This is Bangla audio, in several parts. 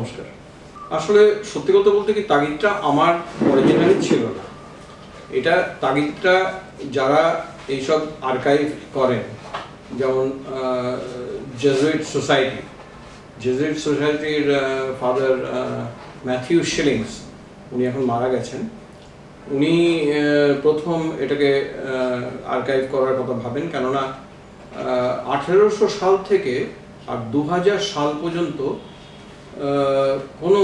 নমস্কার। আসলে সত্যি কথা বলতে কি, তাগিদটা আমার অরিজিনালি ছিল না। এটা তাগিদটা যারা এইসব আর্কাইভ করেন, যেমন জেজুইট সোসাইটির ফাদার ম্যাথিউ শিলিংস, উনি এখন মারা গেছেন। উনি প্রথম এটাকে আর্কাইভ করার কথা ভাবেন, কেননা 1800 সাল থেকে আর 2000 সাল পর্যন্ত কোনো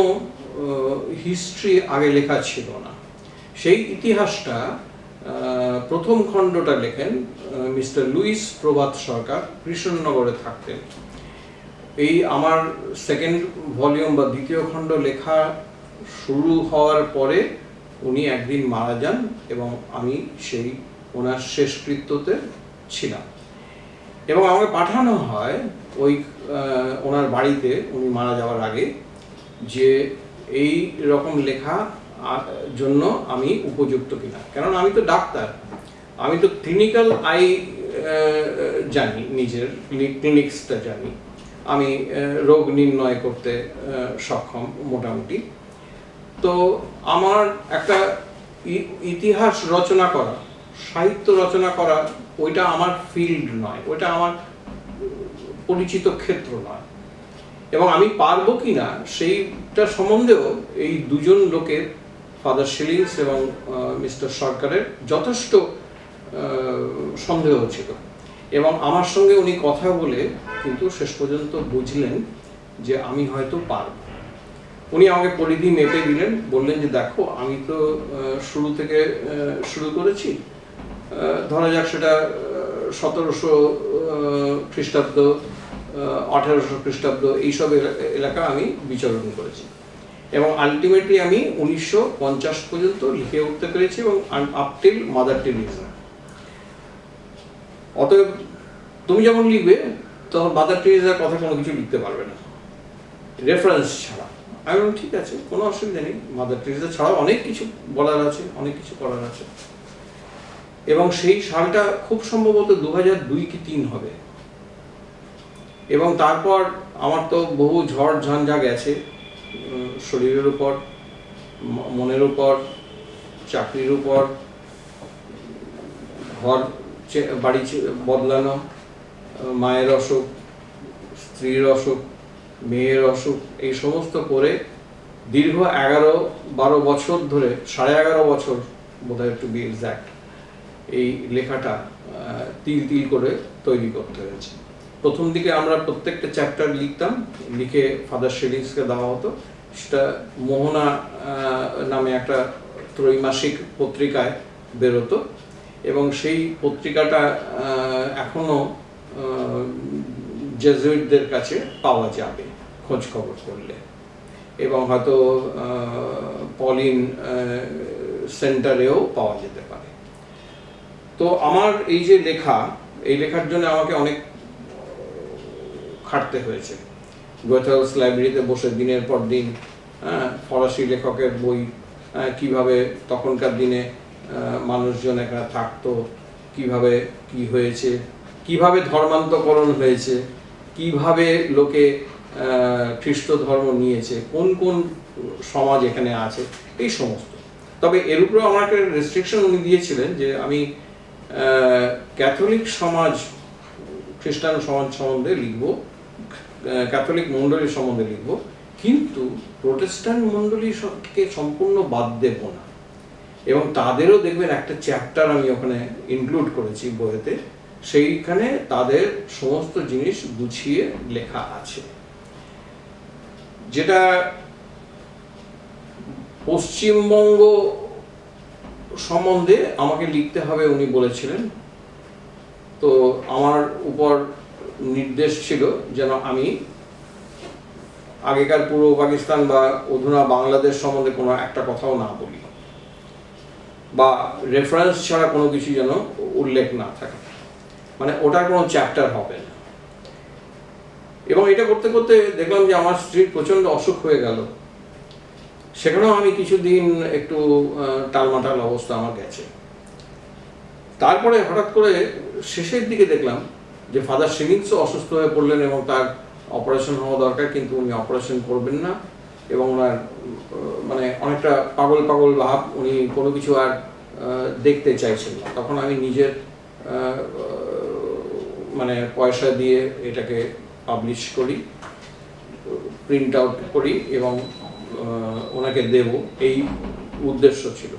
হিস্ট্রি আগে লেখা ছিল না। সেই ইতিহাসটা প্রথম খণ্ডটা লেখেন মিস্টার লুইস প্রভাত সরকার, কৃষ্ণনগরে থাকতেন। এই আমার সেকেন্ড ভলিউম বা দ্বিতীয় খণ্ড লেখা শুরু হওয়ার পরে উনি একদিন মারা যান এবং আমি সেই ওনার শেষকৃত্যতে ছিলাম। এবং আমাকে পাঠানো হয় ওই ওনার বাড়িতে উনি মারা যাওয়ার আগে, যে এই রকম লেখা জন্য আমি উপযুক্ত কিনা। কেননা আমি তো ডাক্তার, আমি তো ক্লিনিক্যাল জানি, নিজের ক্লিনিক্সটা জানি, আমি রোগ নির্ণয় করতে সক্ষম মোটামুটি। তো আমার একটা ইতিহাস রচনা করা, সাহিত্য রচনা করা, ওইটা আমার ফিল্ড নয়, ওইটা আমার পরিচিত ক্ষেত্র নয়। এবং আমি পারবো কিনা সেইটা সম্বন্ধেও এই দুজন লোকের, ফাদার শিলিংস এবং মিস্টার সরকারের যথেষ্ট সন্দেহ ছিল। এবং আমার সঙ্গে উনি কথা বলে কিন্তু শেষ পর্যন্ত বুঝলেন যে আমি হয়তো পারবো। উনি আমাকে পরিধি মেপে দিলেন, বললেন যে দেখো, আমি তো শুরু থেকে শুরু করেছি, ধরা যাক সেটা 1700 খ্রিস্টাব্দ, 1800 খ্রিস্টাব্দ, এইসব এলাকা আমি বিচরণ করেছি এবং আলটিমেটলি আমি 1950 পর্যন্ত লিখে উঠতে পেরেছি এবং আপ টিল মাদার টেরিজা। অতএব তুমি যখন লিখবে তখন মাদার টেরিজার কথা কোনো কিছু লিখতে পারবে না রেফারেন্স ছাড়া। আমি বললাম ঠিক আছে, কোনো অসুবিধা নেই, মাদার টেরিজা ছাড়াও অনেক কিছু বলার আছে, অনেক কিছু করার আছে। এবং সেই সালটা খুব সম্ভবত 2002 কি 2003 হবে। এবং তারপর আমার তো বহু ঝড় ঝঞ্ঝা গেছে, শরীরের উপর, মনের উপর, চাকরির উপর, ঘর বাড়ি বদলানো, মায়ের অসুখ, স্ত্রীর অসুখ, মেয়ের অসুখ, এই সমস্ত করে দীর্ঘ 11-12 বছর ধরে, 11.5 বছর বোধহয় টু বি এক্সাক্ট, এই লেখাটা তিল তিল করে তৈরি করতে হয়েছে। প্রথম দিকে আমরা প্রত্যেকটা চ্যাপ্টার লিখতাম, লিখে ফাদার শিলিংসকে দেওয়া হতো। সেটা মোহনা নামে একটা ত্রৈমাসিক পত্রিকায় বেরোতো এবং সেই পত্রিকাটা এখনো জেজুইটদের কাছে পাওয়া যাবে খোঁজ খবর করলে, এবং হয়তো পলিন সেন্টারেও পাওয়া যেতে পারে। তো আমার এই যে লেখা, এই লেখার জন্য আমাকে অনেক খাটতে হয়েছে। গোয়েথেলস লাইব্রেরিতে বসে দিনের পর দিন ফরাসি লেখকের বই, কিভাবে তখনকার দিনে মানুষজন এখানে থাকতো, কিভাবে কি হয়েছে, কিভাবে ধর্মান্তকরণ হয়েছে, কিভাবে লোকে খ্রিস্ট ধর্ম নিয়েছে, কোন কোন সমাজ এখানে আছে, এই সমস্ত। তবে এর উপরেও আমাকে রেস্ট্রিকশন উনি দিয়েছিলেন যে আমি ক্যাথলিক সমাজ, খ্রিস্টান সমাজ সম্বন্ধে লিখব, ক্যাথলিক মণ্ডলীর সম্বন্ধে লিখব, কিন্তু প্রোটেস্ট্যান্ট মণ্ডলীকে সম্পূর্ণ বাদ দেব না। এবং তাদেরও দেখবেন একটা চ্যাপ্টার আমি ওখানে ইনক্লুড করেছি বইতে, সেইখানে তাদের সমস্ত জিনিস গুছিয়ে লেখা আছে। যেটা পশ্চিমবঙ্গ সম্বন্ধে আমাকে লিখতে হবে উনি বলেছিলেন। তো আমার উপর নির্দেশ ছিল যেন আমি আগেকার পূর্ব পাকিস্তান বা অধুনা বাংলাদেশ সম্বন্ধে কোনো একটা কথাও না বলি, বা রেফারেন্স ছাড়া কোনো কিছু যেন উল্লেখ না থাকে, মানে ওটার কোনো চ্যাপ্টার হবে না। এবং এটা করতে করতে দেখলাম যে আমার স্ত্রীর প্রচণ্ড অসুখ হয়ে গেল। সেখানেও আমি কিছুদিন একটু টালমাটাল অবস্থা আমার গেছে। তারপরে হঠাৎ করে শেষের দিকে দেখলাম যে ফাদার শিলিংসও অসুস্থ হয়ে পড়লেন এবং তার অপারেশন হওয়া দরকার, কিন্তু উনি অপারেশন করবেন না, এবং ওনার মানে অনেকটা পাগল পাগল ভাব, উনি কোনো কিছু আর দেখতে চাইছেন না। তখন আমি নিজের মানে পয়সা দিয়ে এটাকে পাবলিশ করি, প্রিন্ট আউট করি এবং ওনাকে দেব, এই উদ্দেশ্য ছিল।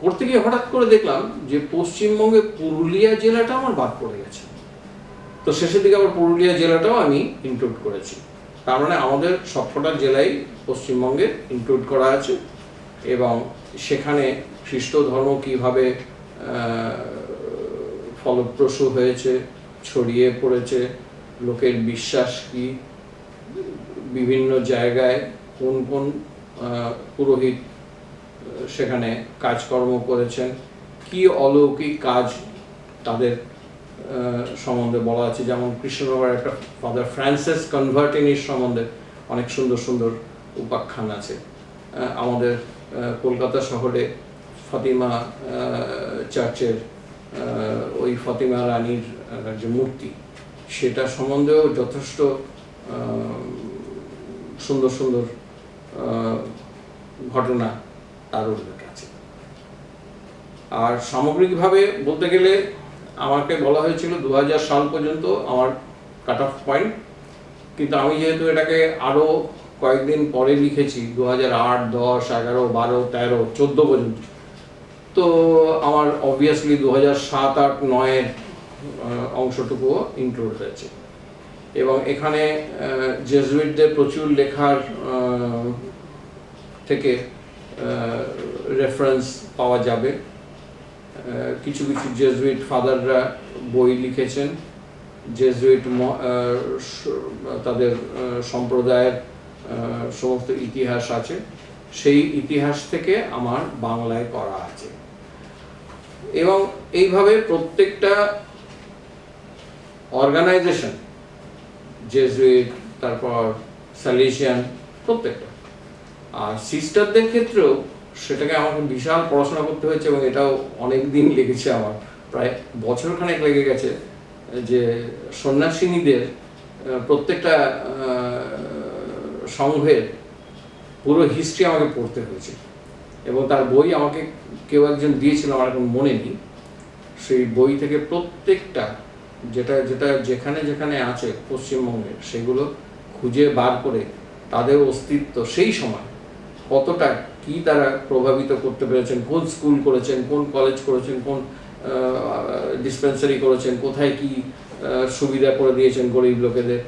করতে গিয়ে হঠাৎ করে দেখলাম যে পশ্চিমবঙ্গে পুরুলিয়া জেলাটা আমার বাদ পড়ে গেছে। তো শেষের দিকে আবার পুরুলিয়া জেলাটাও আমি ইনক্লুড করেছি। তার মানে আমাদের সবকটা জেলাই পশ্চিমবঙ্গে ইনক্লুড করা আছে এবং সেখানে খ্রিস্ট ধর্ম কীভাবে ফলপ্রসূ হয়েছে, ছড়িয়ে পড়েছে, লোকের বিশ্বাস কি, বিভিন্ন জায়গায় কোন কোন পুরোহিত সেখানে কাজকর্ম করেছেন, কি অলৌকিক কাজ তাদের সম্বন্ধে বলা আছে। যেমন কৃষ্ণনগরের একটা ফাদার ফ্রান্সিস কনভার্টিনির সম্বন্ধে অনেক সুন্দর সুন্দর উপাখ্যান আছে। আমাদের কলকাতা শহরে ফাতিমা চার্চের ওই ফাতিমা রানীর যে মূর্তি, সেটা সম্বন্ধেও যথেষ্ট সুন্দর সুন্দর ঘটনা তার উল্লেখ আছে। আর সামগ্রিকভাবে বলতে গেলে আমাকে বলা হয়েছিল 2000 সাল পর্যন্ত আমার কাট অফ পয়েন্ট, কিন্তু আমি যেহেতু এটাকে আরও কয়েকদিন পরে লিখেছি, 2008, 10, 11, 12, 13, 14 পর্যন্ত, তো আমার অবভিয়াসলি 2007, 8, 9 অংশটুকুও ইনক্লুড হয়েছে। এবং এখানে জেসুইটদের প্রচুর লেখার থেকে রেফারেন্স পাওয়া যাবে। কিছু কিছু জেসুইট ফাদাররা বই লিখেছেন, জেসুইট তাদের সম্প্রদায়ের সমস্ত ইতিহাস আছে, সেই ইতিহাস থেকে আমার বাংলায় করা আছে। এবং এইভাবে প্রত্যেকটা অর্গানাইজেশন, জেসুইট, তারপর স্যালিসিয়ান, প্রত্যেকটা, আর সিস্টারদের ক্ষেত্রেও সেটাকে আমাকে বিশাল পড়াশোনা করতে হয়েছে এবং এটাও অনেক দিন লেগেছে, আমার প্রায় বছরখানেক লেগে গেছে, যে সন্ন্যাসিনীদের প্রত্যেকটা সংঘের পুরো হিস্ট্রি আমাকে পড়তে হয়েছে। এবং তার বই আমাকে কেউ একজন দিয়েছিল, আমার এখন মনে নেই, সেই বই থেকে প্রত্যেকটা যেটা যেটা যেখানে যেখানে আছে পশ্চিমবঙ্গে, সেগুলো খুঁজে বার করে তাদের অস্তিত্ব সেই সময় কতটা কি তারা প্রভাবিত করতে পেরেছেন, কোন স্কুল করেছেন, কোন কলেজ করেছেন, কোন ডিসপেন্সারি করেছেন, কোথায় কি সুবিধা করে দিয়েছেন গরিব লোকেদের,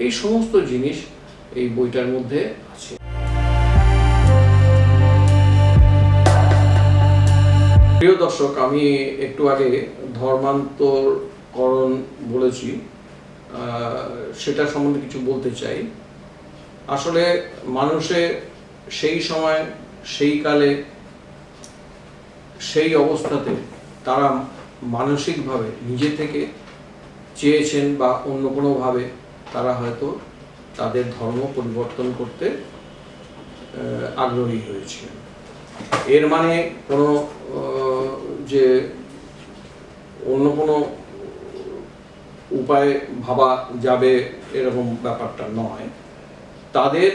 এই সমস্ত জিনিস এই বইটার মধ্যে আছে। প্রিয় দর্শক, আমি একটু আগে ধর্মান্তরকরণ বলেছি, সেটা সম্বন্ধে কিছু বলতে চাই। আসলে মানুষে সেই সময়, সেই কালে, সেই অবস্থাতে তারা মানসিকভাবে নিজে থেকে চেয়েছেন বা অন্য কোনোভাবে তারা হয়তো তাদের ধর্ম পরিবর্তন করতে আগ্রহী হয়েছিলেন। এর মানে কোনো যে অন্য কোনো উপায় ভাবা যাবে এরকম ব্যাপারটা নয়, তাদের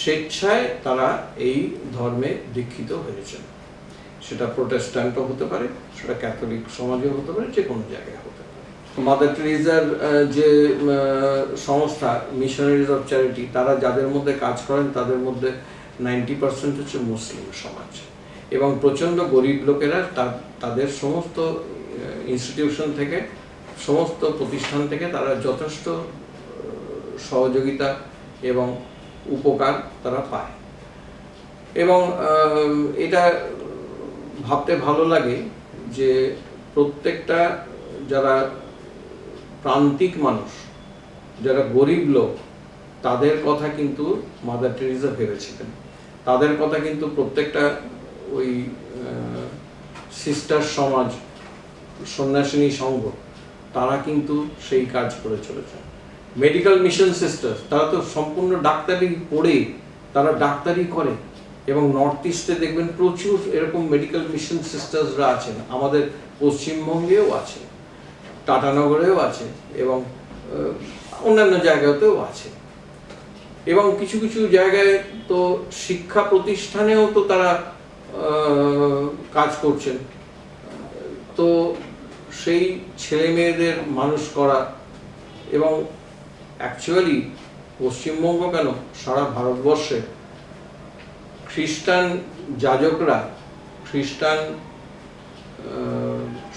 স্বেচ্ছায় তারা এই ধর্মে দীক্ষিত হয়েছেন। সেটা প্রোটেস্ট্যান্টও হতে পারে, সেটা ক্যাথলিক সমাজেও হতে পারে, যে কোনো জায়গায় হতে পারে। মাদার টেরেসার যে সংস্থা মিশনারিজ অফ চ্যারিটি, তারা যাদের মধ্যে কাজ করেন তাদের মধ্যে 90% হচ্ছে মুসলিম সমাজ, এবং প্রচণ্ড গরিব লোকেরা তাদের সমস্ত ইনস্টিটিউশন থেকে, সমস্ত প্রতিষ্ঠান থেকে তারা যথেষ্ট সহযোগিতা এবং উপকার তারা পায়। এবং এটা ভাবতে ভালো লাগে যে প্রত্যেকটা যারা প্রান্তিক মানুষ, যারা গরিব লোক, তাদের কথা কিন্তু মাদার টেরেসা ভেবেছিলেন। তাদের কথা কিন্তু প্রত্যেকটা ওই সিস্টার সমাজ, সন্ন্যাসিনী সংঘ, তারা কিন্তু সেই কাজ করে চলেছেন। মেডিকেল মিশন সিস্টার্স, তারা তো সম্পূর্ণ ডাক্তারি পড়ে তারা ডাক্তারি করে, এবং নর্থ ইস্টে দেখবেন প্রচুর এরকম মেডিকেল মিশন সিস্টার্সরা আছেন, আমাদের পশ্চিমবঙ্গেও আছে, টাটানগরেও আছে, এবং অন্যান্য জায়গাতেও আছে। এবং কিছু কিছু জায়গায় তো শিক্ষা প্রতিষ্ঠানেও তো তারা কাজ করছেন। তো সেই ছেলে মেয়েদের মানুষ করা, এবং অ্যাকচুয়ালি পশ্চিমবঙ্গ কেন সারা ভারতবর্ষে খ্রিস্টান যাজকরা, খ্রিস্টান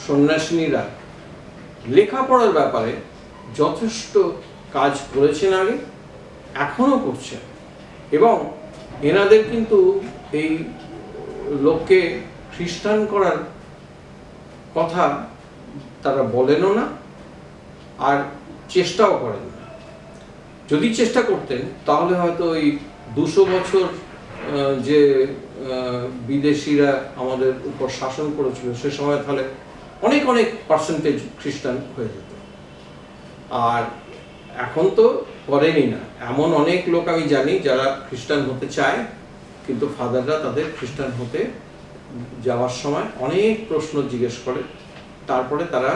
সন্ন্যাসিনীরা লেখাপড়ার ব্যাপারে যথেষ্ট কাজ করেছেন আগে, এখনো করছেন। এবং এনাদের কিন্তু এই লোককে খ্রিস্টান করার কথা তারা বলেনও না, আর চেষ্টাও করেন না। যদি চেষ্টা করতেন তাহলে হয়তো ওই 200 বছর যে বিদেশিরা আমাদের উপর শাসন করেছিল সে সময় তাহলে অনেক অনেক পার্সেন্টেজ খ্রিস্টান হয়ে যেত। আর এখন তো করেনি না। এমন অনেক লোক আমি জানি যারা খ্রিস্টান হতে চায়, কিন্তু ফাদাররা তাদের খ্রিস্টান হতে যাওয়ার সময় অনেক প্রশ্ন জিজ্ঞেস করে, তারপরে তারা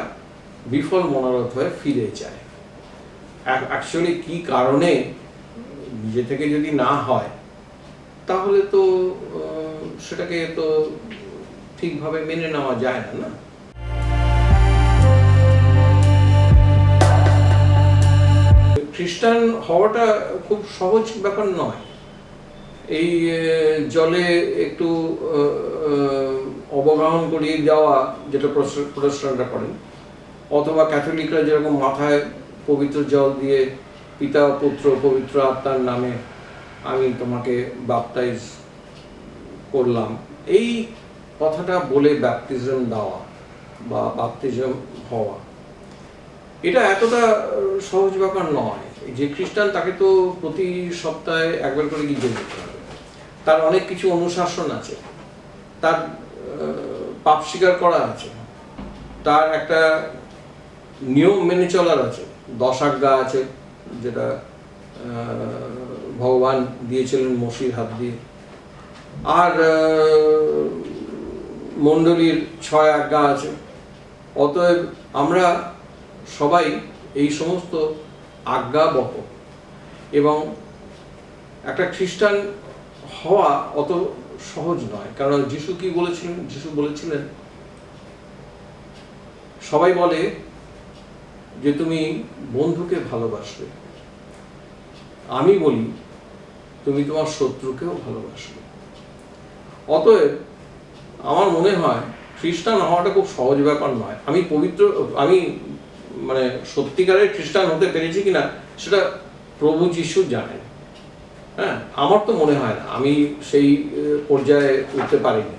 বিফল মনোরথ হয়ে ফিরে যায়। অ্যাকচুয়ালি কি কারণে নিজে থেকে যদি না হয় তাহলে তো সেটাকে তো ঠিকভাবে মেনে নেওয়া যায় না, না? খ্রিস্টান হওয়াটা খুব সহজ ব্যাপার নয়। এই জলে একটু অবগাহন করিয়ে দেওয়া, যেটা প্রটেস্ট্যান্টরা করেন, অথবা ক্যাথলিকরা যেরকম মাথায় পবিত্র জল দিয়ে পিতা পুত্র পবিত্র আত্মার নামে আমি তোমাকে বাপটাইজ করলাম, এই কথাটা বলে ব্যাপটিজম দেওয়া বা বাপটিজম হওয়া, এটা এতটা সহজ ব্যাপার নয়। যে খ্রিস্টান তাকে তো প্রতি সপ্তাহে একবার করে গির্জা যেতে হবে, তার অনেক কিছু অনুশাসন আছে, তার পাপ স্বীকার করা আছে, তার একটা নিয়ম মেনে চলার আছে, 10 আজ্ঞা আছে যেটা ভগবান দিয়েছিলেন মসির হাত দিয়ে, আর মণ্ডলীর 6 আজ্ঞা আছে। অতএব আমরা সবাই এই সমস্ত আজ্ঞাবহ, এবং একটা খ্রিস্টান হওয়া অত সহজ নয়। কারণ যিশু কি বলেছিলেন? যিশু বলেছিলেন, সবাই বলে যে তুমি বন্ধুকে ভালোবাসবে, আমি বলি তুমি তোমার শত্রুকেও ভালোবাসবে। অতএব আমার মনে হয় খ্রিস্টান হওয়াটা খুব সহজ ব্যাপার নয়। আমি মানে সত্যিকারের খ্রিস্টান হতে পেরেছি কিনা সেটা প্রভু যিশু জানেন। হ্যাঁ, আমার তো মনে হয় না আমি সেই পর্যায়ে উঠতে পারিনি।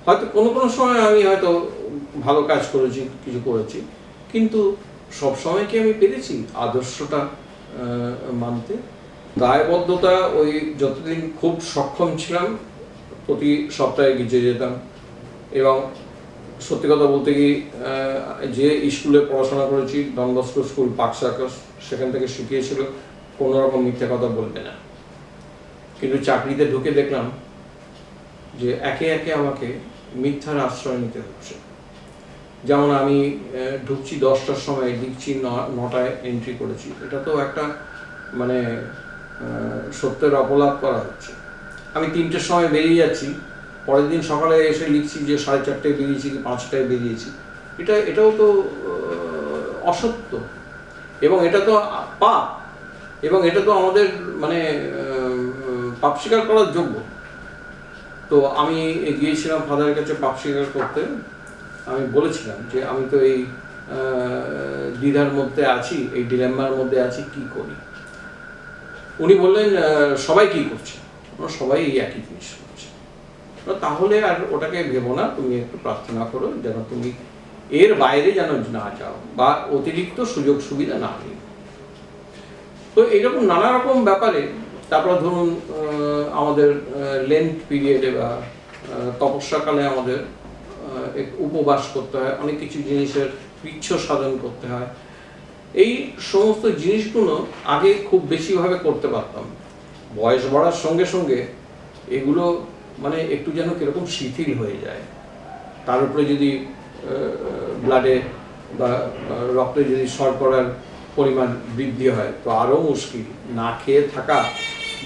হয়তো কোনো কোনো সময় আমি হয়তো ভালো কাজ করেছি, কিছু করেছি, কিন্তু সব সময় কি আমি পেরেছি আদর্শটা মানতে? দায়বদ্ধতা, ওই যতদিন খুব সক্ষম ছিলাম প্রতি সপ্তাহে গির্জে যেতাম, এবং সত্যি কথা বলতে কি যে স্কুলে পড়াশোনা করেছি, Don Bosco school, park circus, সেখান থেকে শিখিয়েছিল কোনো রকম মিথ্যা কথা বলবে না। কিন্তু চাকরিতে ঢুকে দেখলাম যে একে একে আমাকে মিথ্যার আশ্রয় নিতে হচ্ছে। যেমন আমি ঢুকছি 10টার সময়, লিখছি 9টায় এন্ট্রি করেছি, এটা তো একটা মানে সত্যের অপলাপ করা হচ্ছে। আমি 3টের সময় বেরিয়ে যাচ্ছি, পরের দিন সকালে এসে লিখছি যে 4:30টায় বেরিয়েছি কি 5টায় বেরিয়েছি। এটাও তো অসত্য, এবং এটা তো পাপ, এবং এটা তো আমাদের মানে পাপ স্বীকার করার যোগ্য। তো আমি গিয়েছিলাম ফাদারের কাছে পাপ স্বীকার করতে। আমি বলেছিলাম যে আমি তো এই দ্বিধার মধ্যে আছি, এই ডিলেম্মার মধ্যে আছি, কি করি। উনি বললেন সবাই কি করছে? সবাই এই একই জিনিস করছে। তাহলে আর ওটাকে ভেবো না, তুমি একটু প্রার্থনা করো যেন তুমি এর বাইরে যেন না যাও বা অতিরিক্ত সুযোগ সুবিধা না নিও। তো এইরকম নানা রকম ব্যাপারে, তারপর ধরুন আমাদের লেন্ট পিরিয়ডে বা তপস্যাকালে আমাদের উপবাস করতে হয়, অনেক কিছু জিনিসের কৃচ্ছ সাধন করতে হয়। এই সমস্ত জিনিসগুলো আগে খুব বেশিভাবে করতে পারতাম। বয়স বাড়ার সঙ্গে সঙ্গে এগুলো মানে একটু যেন কিরকম শিথিল হয়ে যায়। তার উপরে যদি ব্লাডে বা রক্তে যদি শর্করার পরিমাণ বৃদ্ধি হয় তো আরও মুশকিল। না খেয়ে থাকা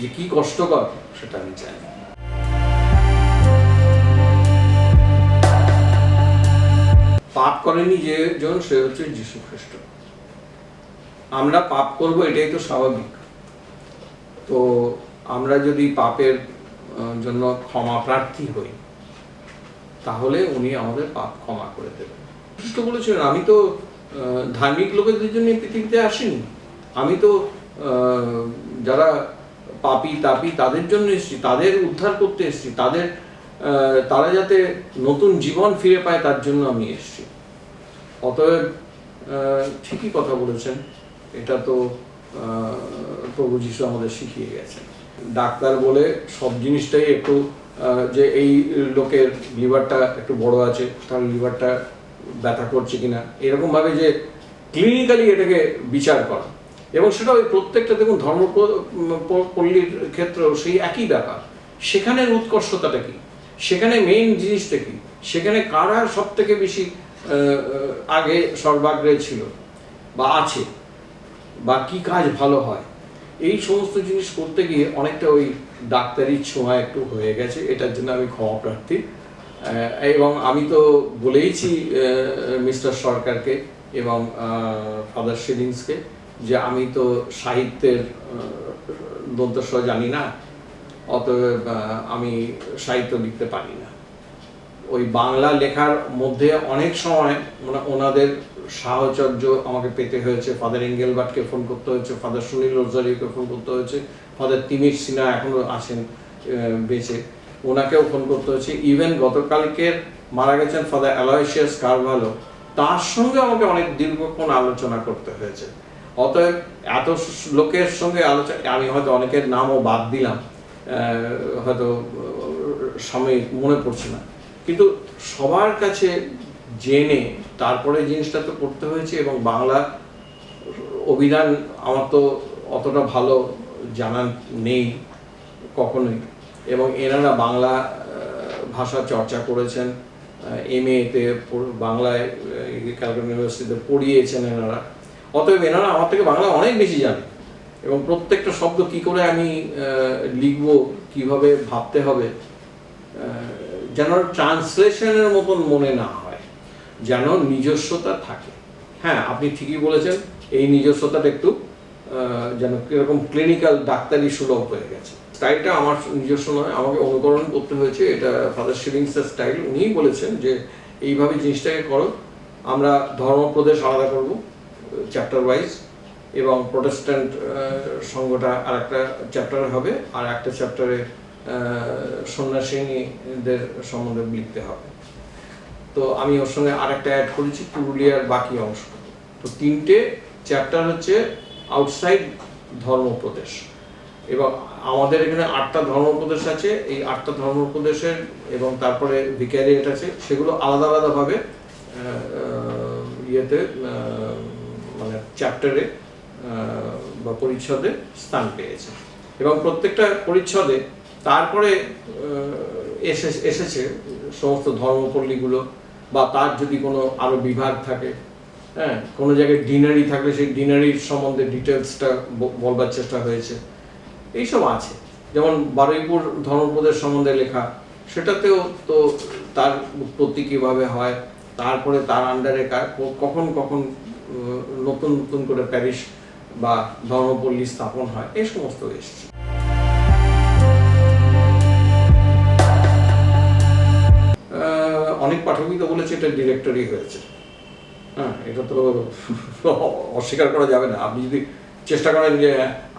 যে কি কষ্টকর সেটা আমি চাই না। পাপ করেনি যে জন সে হচ্ছে যীশু খ্রিস্ট। আমরা পাপ করব এটাই তো স্বাভাবিক। তো আমরা যদি পাপের জন্য ক্ষমা প্রার্থী হই তাহলে উনি আমাদের পাপ ক্ষমা করে দেবেন। খ্রিস্ট বলেছিলেন আমি তো ধার্মিক লোকেদের জন্য পৃথিবীতে আসিনি, আমি তো যারা পাপী তাপী তাদের জন্য এসেছি, তাদের উদ্ধার করতে এসেছি, তারা যাতে নতুন জীবন ফিরে পায় তার জন্য আমি এসেছি। অতএব ঠিকই কথা বলেছেন, এটা তো প্রভু যীশু আমাদের শিখিয়ে গেছেন। ডাক্তার বলে সব জিনিসটাই একটু যে এই লোকের লিভারটা একটু বড় আছে, তার লিভারটা ব্যথা করছে কিনা, এরকম ভাবে যে ক্লিনিক্যালি এটাকে বিচার করা, এবং সেটা ওই প্রত্যেকটা দেখুন ধর্মপল্লীর ক্ষেত্রেও সেই একই ব্যাপার। সেখানের উৎকর্ষতাটা কি, সেখানে মেইন জিনিসটা কি, সেখানে কারা সব থেকে বেশি আগে সর্বাগ্রে ছিল বা আছে, বা কি কাজ ভালো হয়, এই সমস্ত জিনিস করতে গিয়ে অনেকটা ওই ডাক্তারির ছোঁয়া একটু হয়ে গেছে। এটার জন্য আমি ক্ষমা প্রার্থী। এবং আমি তো বলেইছি মিস্টার সরকারকে এবং ফাদার শিলিংসকে যে আমি তো সাহিত্যের দন্তস্ব জানি না, অতএব আমি সাহিত্য লিখতে পারি না। ওই বাংলা লেখার মধ্যে অনেক সময় ওনাদের সাহচর্য আমাকে পেতে হয়েছে। ফাদার এঙ্গেলবার্টকে ফোন করতে হয়েছে, ফাদার সুনীল রোজারিওকে ফোন করতে হয়েছে, ফাদার তিমির সিনহা এখনো আছেন বেঁচে, ওনাকেও ফোন করতে হয়েছে। ইভেন গতকালকের মারা গেছেন ফাদার অ্যালয়সিয়াস কারভালো, তার সঙ্গে আমাকে অনেক দীর্ঘক্ষণ আলোচনা করতে হয়েছে। অতএব এত লোকের সঙ্গে আলোচনা, আমি হয়তো অনেকের নামও বাদ দিলাম, হয়তো সাময়িক মনে পড়ছে না, কিন্তু সবার কাছে জেনে তারপরে জিনিসটা তো করতে হয়েছে। এবং বাংলা অভিধান আমার তো অতটা ভালো জানা নেই কখনোই, এবং এনারা বাংলা ভাষা চর্চা করেছেন, MA-তে বাংলায় ক্যালকাটা ইউনিভার্সিটিতে পড়িয়েছেন এনারা। অতএব এনারা আমার থেকে বাংলা অনেক বেশি জানে, এবং প্রত্যেকটা শব্দ কি করে আমি লিখব, কিভাবে ভাবতে হবে, যেন ট্রান্সলেশনের মতন মনে না হয়, যেন নিজস্বতা থাকে। হ্যাঁ, আপনি ঠিকই বলেছেন, এই নিজস্বতাটা একটু যেন কিরকম ক্লিনিক্যাল ডাক্তারি সুলভ হয়ে গেছে। স্টাইলটা আমার নিজস্ব নয়, আমাকে অনুকরণ করতে হয়েছে। এটা ফাদার শিলিংসের স্টাইল, উনিই বলেছেন যে এইভাবে জিনিসটাকে করো। আমরা ধর্মপ্রদেশ আলাদা করব চ্যাপ্টার ওয়াইজ, এবং প্রোটেস্ট্যান্ট সংঘটা আর একটা চ্যাপ্টারে হবে, আর একটা চ্যাপ্টারে সন্ন্যাসিনীদের সম্বন্ধে লিখতে হবে। তো আমি ওর সঙ্গে আরেকটা অ্যাড করেছি পুরুলিয়ার বাকি অংশ। তো 3টে চ্যাপ্টার হচ্ছে আউটসাইড ধর্মপ্রদেশ, এবং আমাদের এখানে 8টা ধর্মপ্রদেশ আছে। এই 8টা ধর্মপ্রদেশের এবং তারপরে ভিক্যারিয়েট আছে, সেগুলো আলাদা আলাদাভাবে ইয়েতে মানে চ্যাপ্টারে বা পরিচ্ছদে স্থান পেয়েছে, এবং প্রত্যেকটা পরিচ্ছদে তারপরে এসেছে সমস্ত ধর্মপল্লীগুলো, বা তার যদি কোনো আরো বিভাগ থাকে, হ্যাঁ, কোনো জায়গায় ডিনারি থাকলে সেই ডিনারির সম্বন্ধে ডিটেলসটা বলবার চেষ্টা হয়েছে। এইসব আছে, যেমন বারুইপুর ধর্মপ্রদেশ সম্বন্ধে লেখা, সেটাতেও তো তার উৎপত্তি কীভাবে হয়, তারপরে তার আন্ডারে কখন কখন নতুন নতুন করে প্যারিশ বা ধর্মপল্লী স্থাপন হয়, এই সমস্ত এসেছে। অনেক পাঠকই তো বলেছে এটা ডিরেক্টরি হয়েছে। হ্যাঁ, এটা তো অস্বীকার করা যাবে না। আপনি যদি চেষ্টা করেন যে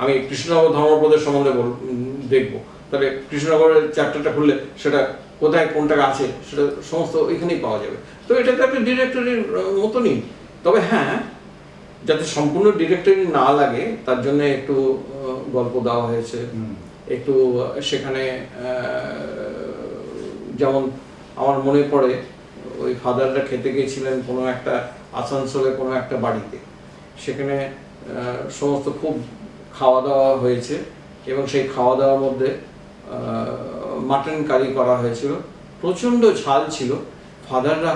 আমি কৃষ্ণনগর ধর্মপ্রদেশ সম্বন্ধে দেখবো, তাহলে কৃষ্ণনগরের চ্যাপ্টারটা খুললে সেটা কোথায় কোনটা আছে সেটা সমস্ত ওইখানেই পাওয়া যাবে। তো এটা তো একটা ডিরেক্টরির মতনই। তবে হ্যাঁ, যাতে সম্পূর্ণ ডিরেক্টরি না লাগে তার জন্য একটু গল্প দেওয়া হয়েছে, একটু সেখানে যেমন আমার মনে পড়ে ওই ফাদাররা খেতে গিয়েছিলেন কোনো একটা আসানসোলে কোনো একটা বাড়িতে, সেখানে সমস্ত খুব খাওয়া দাওয়া হয়েছে, এবং সেই খাওয়া দাওয়ার মধ্যে মাটন কারি করা হয়েছিল, প্রচণ্ড ঝাল ছিল। ফাদাররা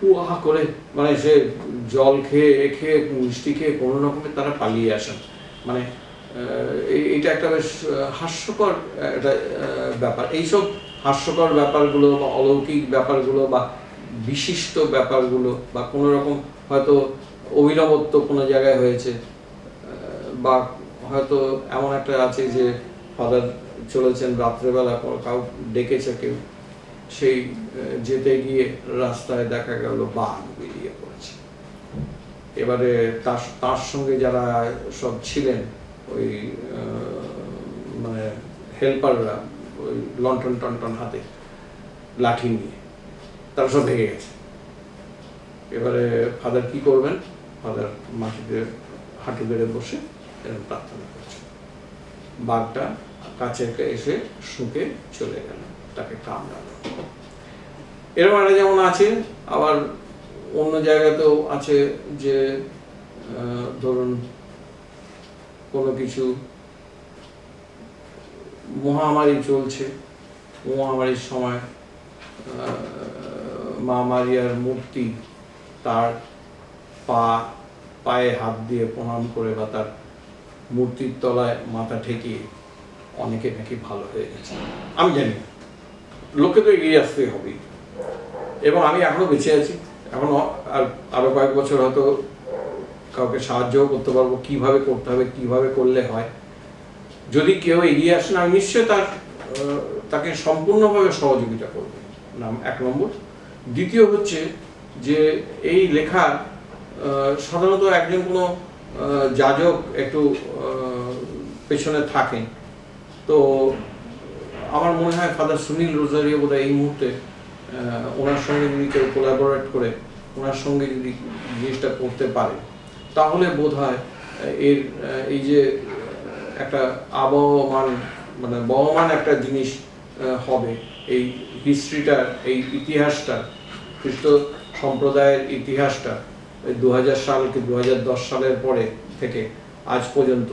উহা করে মানে সে জল খেয়ে খেয়ে মিষ্টি খেয়ে কোনো রকমে তারা পালিয়ে আসেন। মানে এটা একটা বেশ হাস্যকর একটা ব্যাপার। এইসব হাস্যকর ব্যাপারগুলো বা অলৌকিক ব্যাপারগুলো বা বিশিষ্ট ব্যাপারগুলো বা কোনো রকম হয়তো অভিনবত্ব কোনো জায়গায় হয়েছে, বা হয়তো এমন একটা আছে যে ফাদার চলেছেন রাত্রেবেলা, কাউ ডেকেছে কেউ, সেই যেতে গিয়ে রাস্তায় দেখা গেল বাঘ বেরিয়ে পড়েছে। এবারে তার সঙ্গে যারা সব ছিলেন ওই মানে হেল্পাররা, ওই লন্ঠন টন্টন হাতে লাঠি নিয়ে, তারা সব ভেঙে গেছে। এবারে ফাদার কি করবেন? ফাদার মাটিতে হাঁটু বেড়ে বসে এরকম প্রার্থনা করছে। বাঘটা কাছে এসে শুকে চলে গেল, তাকে কামড়ালো। এরকম একটা যেমন আছে, আবার অন্য জায়গাতেও আছে যে ধরুন কোনো কিছু মহামারী চলছে, মহামারীর সময় মা মারিয়ার মূর্তি তার পায়ে হাত দিয়ে প্রণাম করে বা তার মূর্তির তলায় মাথা ঠেকিয়ে অনেকে নাকি ভালো হয়ে গেছে। আমি জানি লোকে তো এগিয়ে আসতেই হবে, এবং আমি এখনো বেঁচে আছি, এখনো আরো কয়েক বছর হয়তো কাউকে সাহায্যও করতে পারবো, কিভাবে করতে হবে, কিভাবে করলে হয়। যদি কেউ এগিয়ে আসেন আমি নিশ্চয়ই তাকে সম্পূর্ণভাবে সহযোগিতা করবো, নাম 1 নম্বর। দ্বিতীয় হচ্ছে যে এই লেখা সাধারণত একজন কোনো যাজক একটু পেছনে থাকেন, তো আমার মনে হয় ফাদার সুনীল রোজারিও বোধহয় এই মুহূর্তে ওনার সঙ্গে যদি কেউ কোলাবোরেট করে ওনার সঙ্গে যদি জিনিসটা করতে পারে, তাহলে বোধ হয় এই যে একটা বহমান একটা জিনিস হবে। এই হিস্ট্রিটা, এই ইতিহাসটা, খ্রিস্ট সম্প্রদায়ের ইতিহাসটা 2000 সাল কি 2010 সালের পরে থেকে আজ পর্যন্ত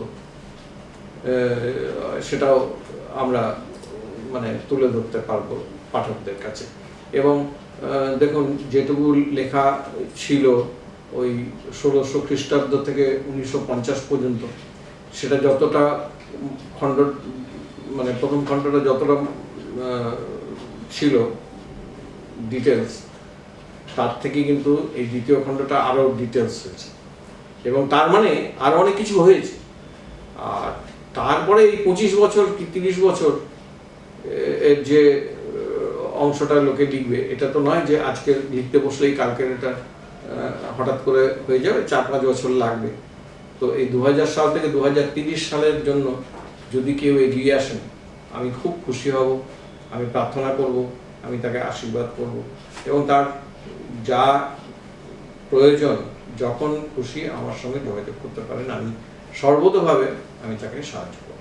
সেটাও আমরা তুলে ধরতে পারবো পাঠকদের কাছে। এবং দেখুন, যেটুকু লেখা ছিল ওই 1600 খ্রিস্টাব্দ থেকে 1950 পর্যন্ত, সেটা যতটা খণ্ড প্রথম খণ্ডটা যতটা ছিল ডিটেলস, তার থেকে কিন্তু এই দ্বিতীয় খণ্ডটা আরো ডিটেলস হয়েছে, এবং তার মানে আরো অনেক কিছু হয়েছে। আর তারপরে এই 25 বছর কি 30 বছর এর যে অংশটা লোকে লিখবে, এটা তো নয় যে আজকে লিখতে বসলেই কালকের এটা হঠাৎ করে হয়ে যাবে, 4-5 বছর লাগবে। তো এই 2000 সাল থেকে 2030 সালের জন্য যদি কেউ এগিয়ে আসেন, আমি খুব খুশি হব, আমি প্রার্থনা করব, আমি তাকে আশীর্বাদ করব, এবং তার যা প্রয়োজন যখন খুশি আমার সঙ্গে যোগাযোগ করতে পারেন, আমি সর্বতোভাবে আমি তাকে সাহায্য করব।